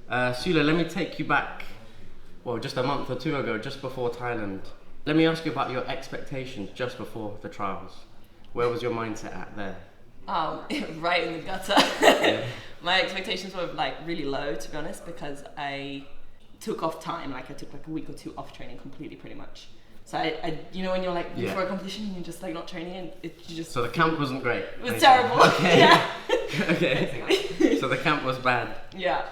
Sula, let me take you back, well, just a month or two ago, just before Thailand. Let me ask you about your expectations just before the trials. Where was your mindset at there? Right in the gutter. Yeah. My expectations were like really low, to be honest, because I took off time. Like I took like a week or two off training completely, pretty much. So I you know when you're like before a competition and you're just like not training and you just. So the camp wasn't great. It was terrible. Okay. Yeah. Okay. Basically. So the camp was bad. Yeah.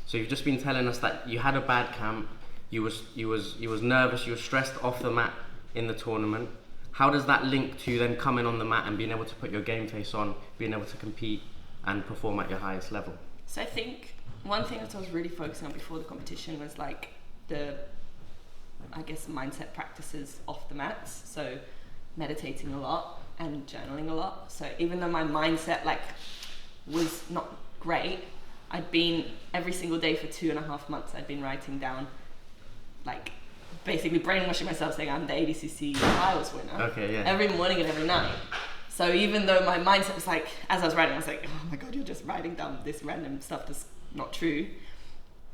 So you've just been telling us that you had a bad camp. You was nervous. You were stressed off the mat in the tournament. How does that link to then coming on the mat and being able to put your game face on, being able to compete and perform at your highest level? So I think one thing that I was really focusing on before the competition was like the, I guess, mindset practices off the mats. So meditating a lot and journaling a lot. So even though my mindset like was not great, I'd been every single day for 2.5 months, I'd been writing down like basically brainwashing myself saying I'm the ADCC Trials winner. Okay, yeah. Every morning and every night. So even though my mindset was like, as I was writing, I was like, oh my God, you're just writing down this random stuff that's not true.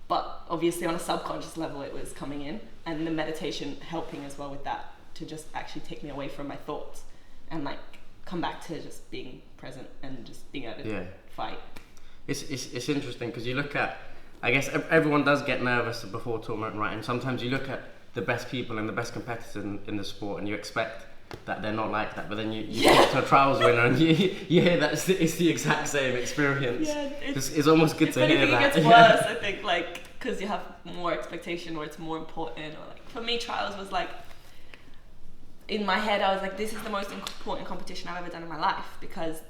But obviously on a subconscious level, it was coming in, and the meditation helping as well with that, to just actually take me away from my thoughts and like come back to just being present and just being able to fight. It's interesting because you look at, I guess everyone does get nervous before tournament, right? And sometimes you look at the best people and the best competitors in the sport and you expect that they're not like that, but then you talk to a trials winner and you hear that it's the exact same experience. Yeah, it's almost good to hear that. It gets worse, I think, like, because you have more expectation or it's more important, or like, for me, trials was like, in my head, I was like, this is the most important competition I've ever done in my life, because,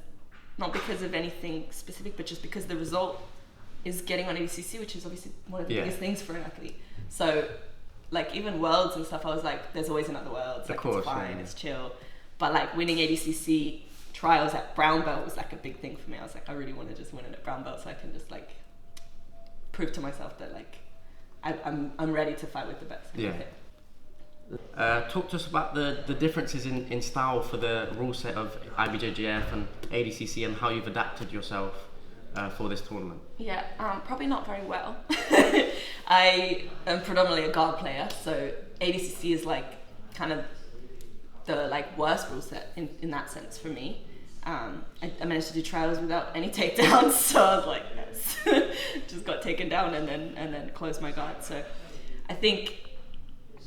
not because of anything specific, but just because the result is getting on ADCC, which is obviously one of the biggest things for an athlete. So, like, even worlds and stuff, I was like, there's always another world. Like, it's fine, it's chill. But like winning ADCC trials at brown belt was like a big thing for me. I was like, I really want to just win it at brown belt so I can just like prove to myself that like I'm ready to fight with the best. Yeah. Talk to us about the differences in style for the rule set of IBJJF and ADCC and how you've adapted yourself for this tournament. Yeah, probably not very well. I am predominantly a guard player, so ADCC is like kind of the like worst rule set in that sense for me. I managed to do trials without any takedowns, so I was like, yes. Just got taken down and then closed my guard. So I think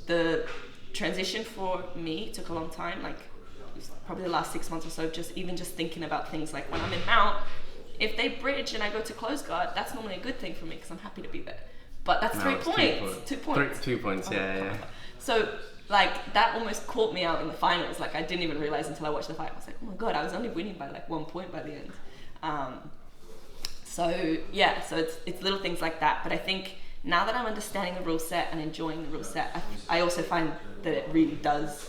the transition for me took a long time, like probably the last 6 months or so, just thinking about things like when I'm in mount, if they bridge and I go to close guard, that's normally a good thing for me because I'm happy to be there. But that's 3 points. 2 points. 2 points, yeah. So like that almost caught me out in the finals. Like I didn't even realize until I watched the fight. I was like, oh my God, I was only winning by like 1 point by the end. So it's little things like that. But I think now that I'm understanding the rule set and enjoying the rule set, I also find that it really does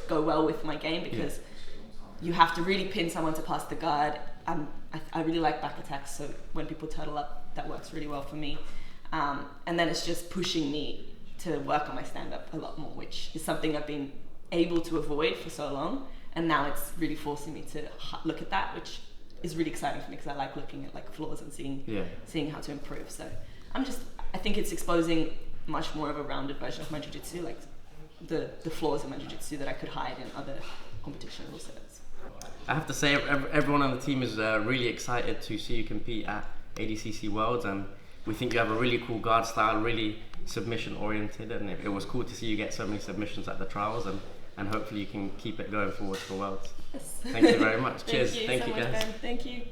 go well with my game because you have to really pin someone to pass the guard. I really like back attacks, so when people turtle up, that works really well for me. And then it's just pushing me to work on my stand-up a lot more, which is something I've been able to avoid for so long, and now it's really forcing me to look at that, which is really exciting for me because I like looking at like flaws and seeing how to improve. So I think it's exposing much more of a rounded version of my jiu-jitsu, like the flaws in my jiu-jitsu that I could hide in other competition rule sets. I have to say, everyone on the team is really excited to see you compete at ADCC Worlds, and we think you have a really cool guard style, really submission oriented, and it was cool to see you get so many submissions at the trials, and hopefully you can keep it going forward for Worlds. Yes. Thank you very much. Cheers. Thank you, guys. Thank you.